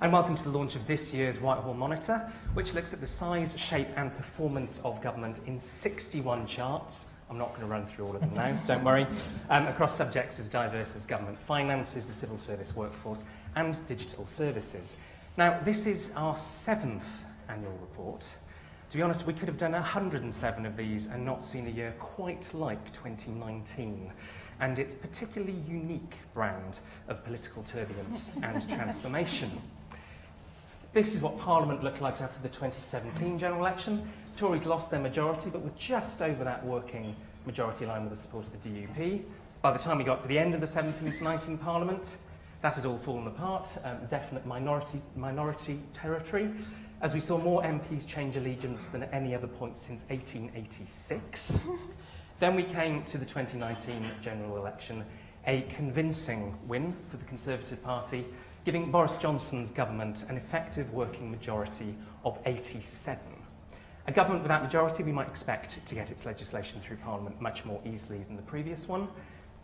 And welcome to the launch of this year's Whitehall Monitor, which looks at the size, shape and performance of government in 61 charts. I'm not going to run through all of them now, don't worry, across subjects as diverse as government finances, the civil service workforce and digital services. Now, this is our 7th annual report. To be honest, we could have done 107 of these and not seen a year quite like 2019. And its particularly unique brand of political turbulence and transformation. This is what Parliament looked like after the 2017 general election. Tories lost their majority, but were just over that working majority line with the support of the DUP. By the time we got to the end of the 17 to 19 Parliament, that had all fallen apart, definite minority territory, as we saw more MPs change allegiance than at any other point since 1886. Then we came to the 2019 general election, a convincing win for the Conservative Party, giving Boris Johnson's government an effective working majority of 87. A government without majority we might expect to get its legislation through Parliament much more easily than the previous one,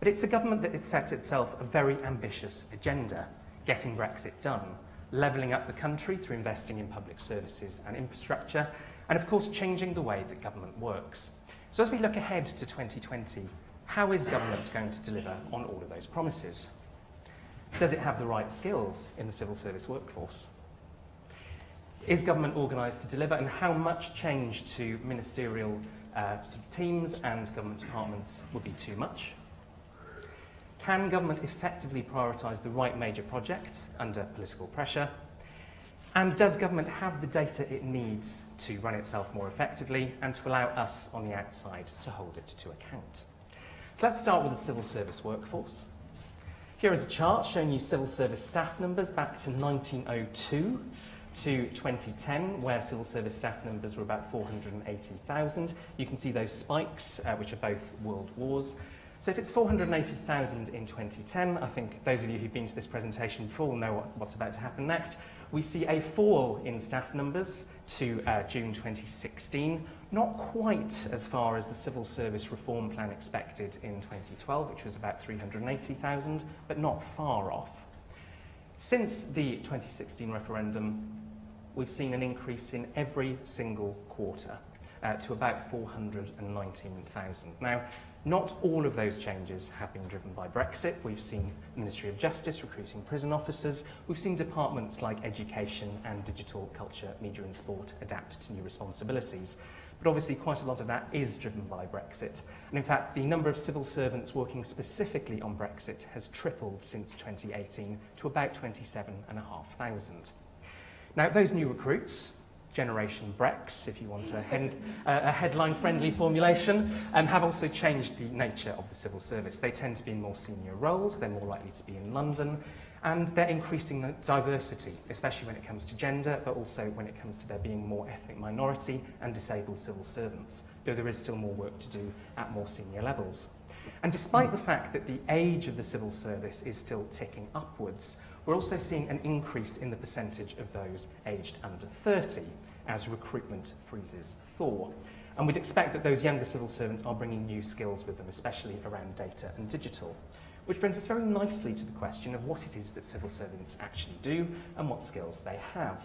but it's a government that has set itself a very ambitious agenda, getting Brexit done, levelling up the country through investing in public services and infrastructure, and of course changing the way that government works. So as we look ahead to 2020, how is government going to deliver on all of those promises? Does it have the right skills in the civil service workforce? Is government organised to deliver, and how much change to ministerial teams and government departments would be too much? Can government effectively prioritise the right major projects under political pressure? And does government have the data it needs to run itself more effectively and to allow us on the outside to hold it to account? So let's start with the civil service workforce. Here is a chart showing you civil service staff numbers back to 1902 to 2010, where civil service staff numbers were about 480,000. You can see those spikes, which are both world wars. So if it's 480,000 in 2010, I think those of you who've been to this presentation before will know what's about to happen next. We see a fall in staff numbers to June 2016, not quite as far as the Civil Service Reform Plan expected in 2012, which was about 380,000, but not far off. Since the 2016 referendum, we've seen an increase in every single quarter to about 419,000. Now, not all of those changes have been driven by Brexit. We've seen the Ministry of Justice recruiting prison officers. We've seen departments like education and digital culture, media and sport adapt to new responsibilities. But obviously quite a lot of that is driven by Brexit. And in fact, the number of civil servants working specifically on Brexit has tripled since 2018 to about 27,500. Now, those new recruits, Generation Brex, if you want a headline-friendly formulation, have also changed the nature of the civil service. They tend to be in more senior roles, they're more likely to be in London, and they're increasing the diversity, especially when it comes to gender, but also when it comes to there being more ethnic minority and disabled civil servants, though there is still more work to do at more senior levels. And despite the fact that the age of the civil service is still ticking upwards, we're also seeing an increase in the percentage of those aged under 30 as recruitment freezes thaw. And we'd expect that those younger civil servants are bringing new skills with them, especially around data and digital. Which brings us very nicely to the question of what it is that civil servants actually do and what skills they have.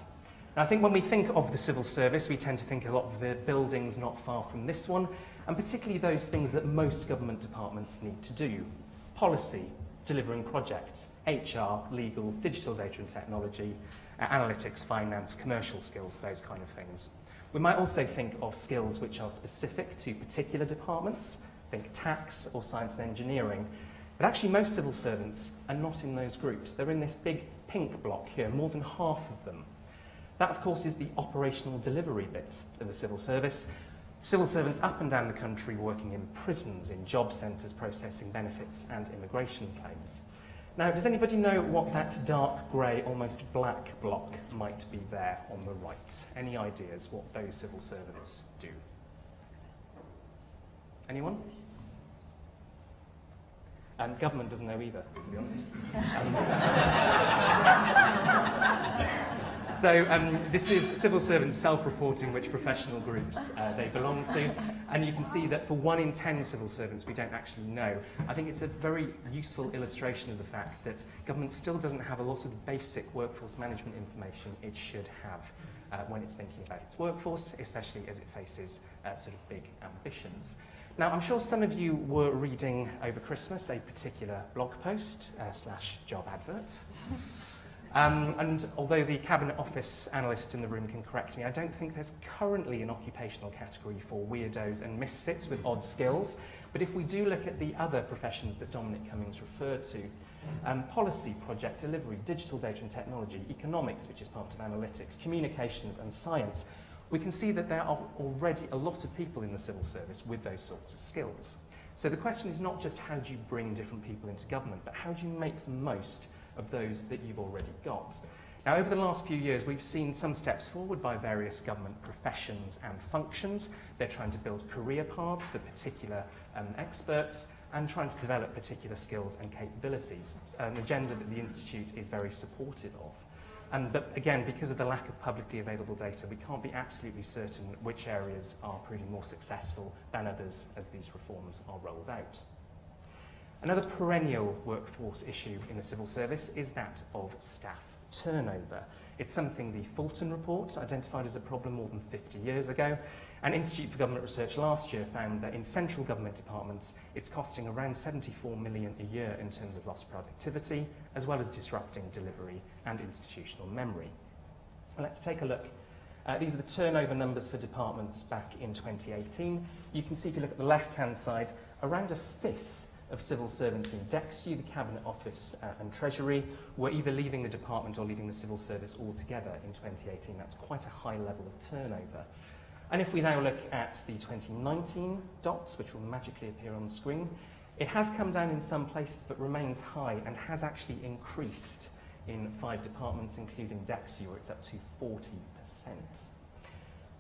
Now, I think when we think of the civil service, we tend to think a lot of the buildings not far from this one, and particularly those things that most government departments need to do. Policy, delivering projects, HR, legal, digital data and technology, analytics, finance, commercial skills, those kind of things. We might also think of skills which are specific to particular departments, think tax or science and engineering, but actually most civil servants are not in those groups. They're in this big pink block here, more than half of them. That, of course, is the operational delivery bit of the civil service. Civil servants up and down the country working in prisons, in job centres, processing benefits and immigration claims. Now, does anybody know what that dark grey, almost black block might be there on the right? Any ideas what those civil servants do? Anyone? Government doesn't know either, to be honest. So this is civil servants self-reporting which professional groups they belong to. And you can see that for 1 in 10 civil servants, we don't actually know. I think it's a very useful illustration of the fact that government still doesn't have a lot of the basic workforce management information it should have when it's thinking about its workforce, especially as it faces sort of big ambitions. Now, I'm sure some of you were reading over Christmas a particular blog post / job advert. And although the Cabinet Office analysts in the room can correct me, I don't think there's currently an occupational category for weirdos and misfits with odd skills. But if we do look at the other professions that Dominic Cummings referred to, policy, project delivery, digital data and technology, economics, which is part of analytics, communications and science, we can see that there are already a lot of people in the civil service with those sorts of skills. So the question is not just how do you bring different people into government, but how do you make the most of those that you've already got? Now, over the last few years, we've seen some steps forward by various government professions and functions. They're trying to build career paths for particular experts and trying to develop particular skills and capabilities, an agenda that the Institute is very supportive of. But again, because of the lack of publicly available data, we can't be absolutely certain which areas are proving more successful than others as these reforms are rolled out. Another perennial workforce issue in the civil service is that of staff turnover. It's something the Fulton Report identified as a problem more than 50 years ago. And Institute for Government Research last year found that in central government departments, it's costing around 74 million a year in terms of lost productivity, as well as disrupting delivery and institutional memory. Let's take a look. These are the turnover numbers for departments back in 2018. You can see if you look at the left-hand side, around a fifth of civil servants in DEXU, the Cabinet Office and Treasury, were either leaving the department or leaving the civil service altogether in 2018. That's quite a high level of turnover. And if we now look at the 2019 dots, which will magically appear on the screen, it has come down in some places but remains high and has actually increased in 5 departments, including DEXU, where it's up to 40%.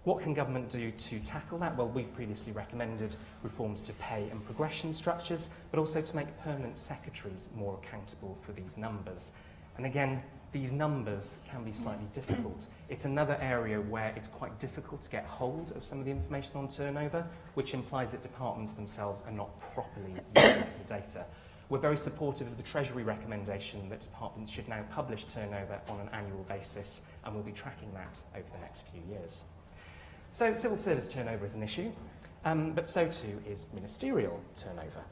What can government do to tackle that? Well, we've previously recommended reforms to pay and progression structures, but also to make permanent secretaries more accountable for these numbers. And again, these numbers can be slightly difficult. It's another area where it's quite difficult to get hold of some of the information on turnover, which implies that departments themselves are not properly using the data. We're very supportive of the Treasury recommendation that departments should now publish turnover on an annual basis, and we'll be tracking that over the next few years. So civil service turnover is an issue, but so too is ministerial turnover.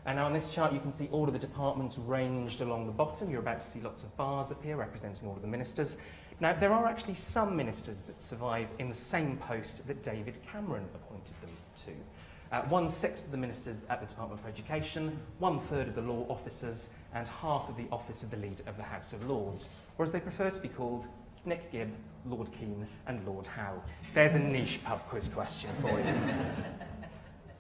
And now on this chart you can see all of the departments ranged along the bottom. You're about to see lots of bars appear representing all of the ministers. Now there are actually some ministers that survive in the same post that David Cameron appointed them to. 1/6 of the ministers at the Department for Education, 1/3 of the law officers, and half of the office of the Leader of the House of Lords, or as they prefer to be called, Nick Gibb, Lord Keane and Lord Howe. There's a niche pub quiz question for you.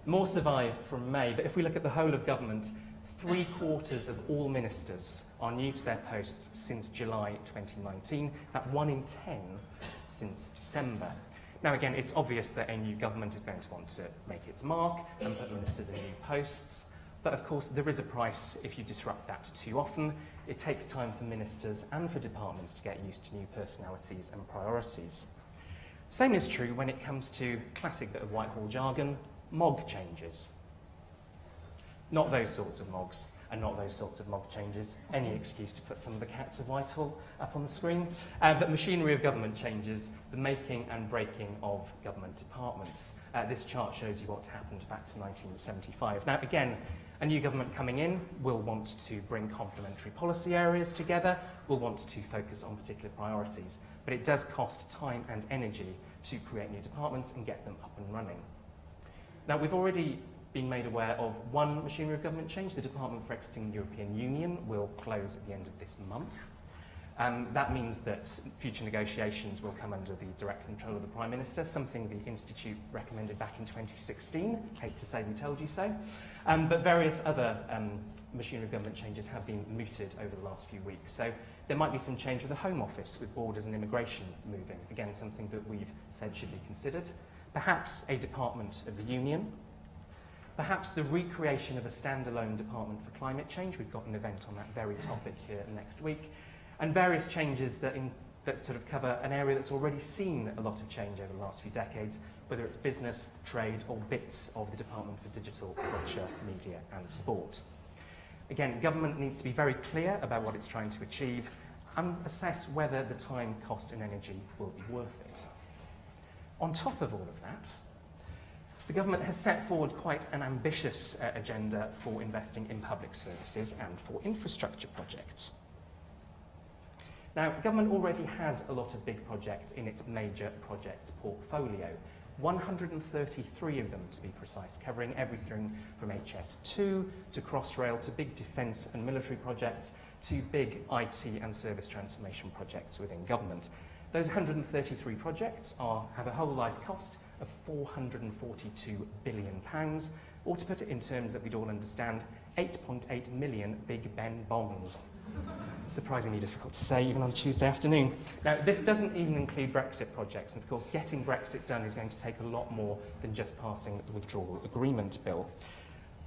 More survive from May, but if we look at the whole of government, 3/4 of all ministers are new to their posts since July 2019, that 1 in 10 since December. Now again, it's obvious that a new government is going to want to make its mark and put ministers in new posts, but of course there is a price if you disrupt that too often. It takes time for ministers and for departments to get used to new personalities and priorities. Same is true when it comes to classic bit of Whitehall jargon, MOG changes. Not those sorts of MOGs, and not those sorts of MOG changes. Any excuse to put some of the cats of Whitehall up on the screen. But machinery of government changes, the making and breaking of government departments. This chart shows you what's happened back to 1975. Now again, a new government coming in will want to bring complementary policy areas together, will want to focus on particular priorities, but it does cost time and energy to create new departments and get them up and running. Now, we've already been made aware of one machinery of government change. The Department for Exiting the European Union will close at the end of this month. That means that future negotiations will come under the direct control of the Prime Minister, something the Institute recommended back in 2016. Hate to say we told you so. But various other machinery of government changes have been mooted over the last few weeks. So there might be some change with the Home Office, with borders and immigration moving. Again, something that we've said should be considered. Perhaps a Department of the Union. Perhaps the recreation of a standalone Department for Climate Change. We've got an event on that very topic here next week. And various changes that that sort of cover an area that's already seen a lot of change over the last few decades, whether it's business, trade, or bits of the Department for Digital, Culture, Media and Sport. Again, government needs to be very clear about what it's trying to achieve and assess whether the time, cost and energy will be worth it. On top of all of that, the government has set forward quite an ambitious agenda for investing in public services and for infrastructure projects. Now, government already has a lot of big projects in its major projects portfolio, 133 of them to be precise, covering everything from HS2 to Crossrail to big defence and military projects to big IT and service transformation projects within government. Those 133 projects have a whole life cost of £442 billion, or to put it in terms that we'd all understand, 8.8 million Big Ben bongs. Surprisingly difficult to say, even on a Tuesday afternoon. Now, this doesn't even include Brexit projects, and of course, getting Brexit done is going to take a lot more than just passing the withdrawal agreement bill.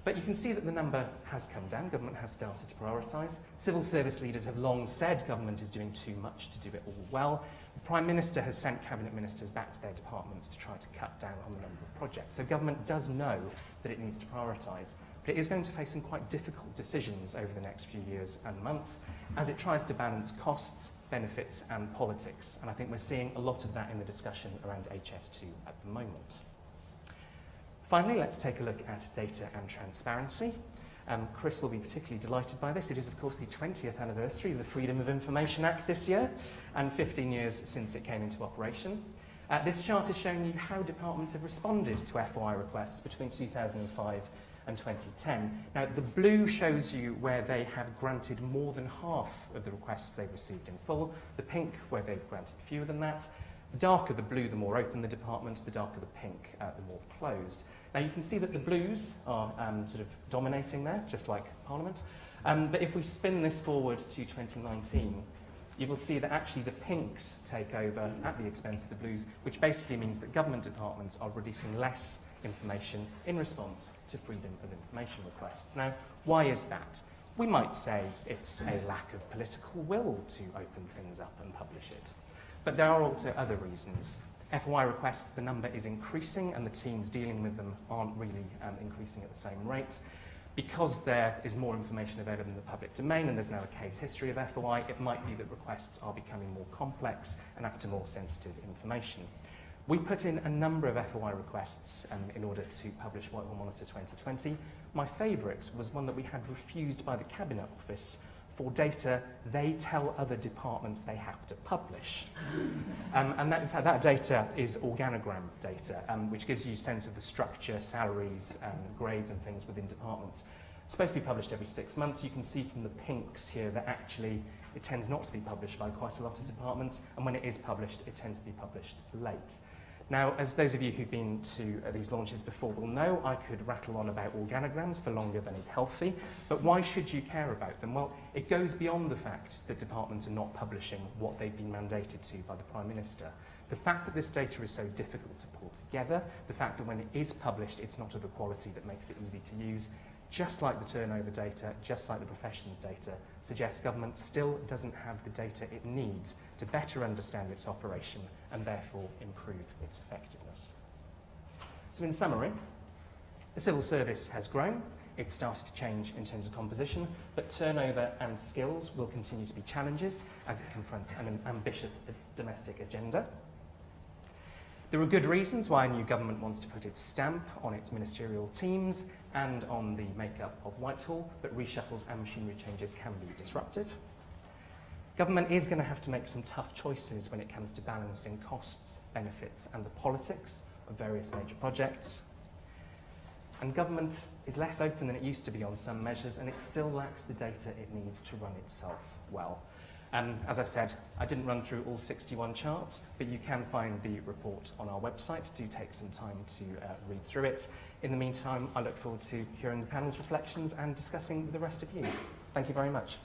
But you can see that the number has come down. Government has started to prioritise. Civil service leaders have long said government is doing too much to do it all well. The Prime Minister has sent cabinet ministers back to their departments to try to cut down on the number of projects. So government does know that it needs to prioritise, but it is going to face some quite difficult decisions over the next few years and months as it tries to balance costs, benefits and politics. And I think we're seeing a lot of that in the discussion around HS2 at the moment. Finally, let's take a look at data and transparency. Chris will be particularly delighted by this. It is, of course, the 20th anniversary of the Freedom of Information Act this year, and 15 years since it came into operation. This chart is showing you how departments have responded to FOI requests between 2005 and 2010. Now, the blue shows you where they have granted more than half of the requests they've received in full, the pink where they've granted fewer than that. The darker the blue, the more open the department, the darker the pink, the more closed. Now you can see that the blues are sort of dominating there, just like Parliament. But if we spin this forward to 2019, you will see that actually the pinks take over at the expense of the blues, which basically means that government departments are releasing less information in response to freedom of information requests. Now, why is that? We might say it's a lack of political will to open things up and publish it. But there are also other reasons. FOI requests, the number is increasing and the teams dealing with them aren't really increasing at the same rate. Because there is more information available in the public domain and there's now a case history of FOI, it might be that requests are becoming more complex and after more sensitive information. We put in a number of FOI requests in order to publish Whitehall Monitor 2020. My favourite was one that we had refused by the Cabinet Office for data they tell other departments they have to publish. And that, in fact, that data is organogram data, which gives you a sense of the structure, salaries, grades and things within departments. It's supposed to be published every 6 months. You can see from the pinks here that actually it tends not to be published by quite a lot of departments, and when it is published, it tends to be published late. Now, as those of you who've been to these launches before will know, I could rattle on about organograms for longer than is healthy, but why should you care about them? Well, it goes beyond the fact that departments are not publishing what they've been mandated to by the Prime Minister. The fact that this data is so difficult to pull together, the fact that when it is published, it's not of a quality that makes it easy to use, just like the turnover data, just like the professions data, suggests government still doesn't have the data it needs to better understand its operation and therefore improve its effectiveness. So in summary, the civil service has grown, it's started to change in terms of composition, but turnover and skills will continue to be challenges as it confronts an ambitious domestic agenda. There are good reasons why a new government wants to put its stamp on its ministerial teams and on the makeup of Whitehall, but reshuffles and machinery changes can be disruptive. Government is going to have to make some tough choices when it comes to balancing costs, benefits and the politics of various major projects. And government is less open than it used to be on some measures, and it still lacks the data it needs to run itself well. As I said, I didn't run through all 61 charts, but you can find the report on our website. Do take some time to read through it. In the meantime, I look forward to hearing the panel's reflections and discussing with the rest of you. Thank you very much.